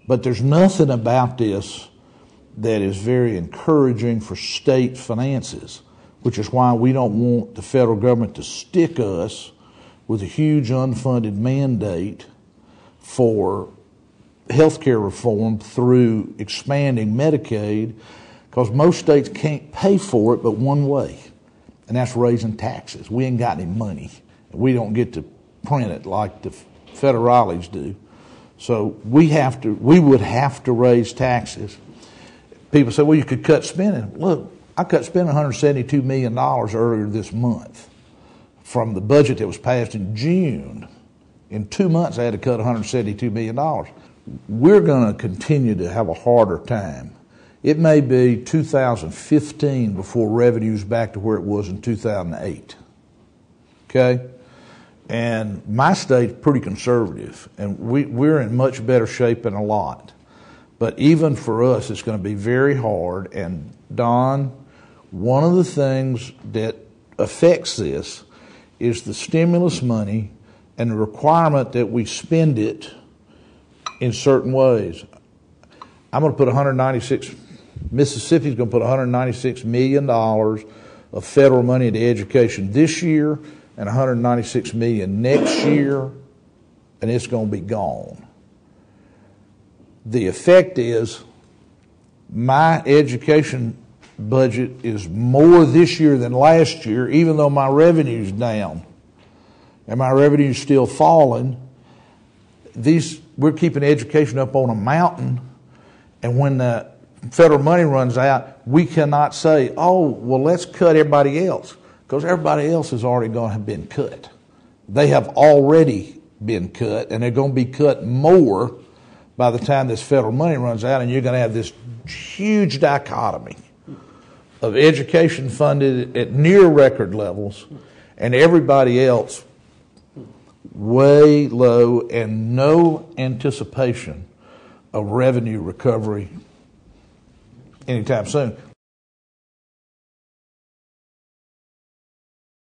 But there's nothing about this that is very encouraging for state finances, which is why we don't want the federal government to stick us with a huge unfunded mandate for health care reform through expanding Medicaid, because most states can't pay for it but one way, and that's raising taxes. We ain't got any money. We don't get to print it like the federales do. So we would have to raise taxes. People say, well, you could cut spending. Look, I cut spending $172 million earlier this month from the budget that was passed in June. In 2 months, I had to cut $172 million. We're going to continue to have a harder time. It may be 2015 before revenue's back to where it was in 2008. Okay? And my state's pretty conservative, and we're in much better shape than a lot. But even for us, it's going to be very hard. And Don, one of the things that affects this is the stimulus money and the requirement that we spend it in certain ways. I'm going to put Mississippi's going to put $196 million of federal money into education this year and $196 million next year, and it's going to be gone. The effect is my education budget is more this year than last year, even though my revenue's down. And my revenue's still falling. We're keeping education up on a mountain, and when the federal money runs out, we cannot say, oh, well, let's cut everybody else, because everybody else is already going to have been cut. They have already been cut, and they're going to be cut more by the time this federal money runs out, and you're going to have this huge dichotomy of education funded at near record levels and everybody else way low, and no anticipation of revenue recovery anytime soon.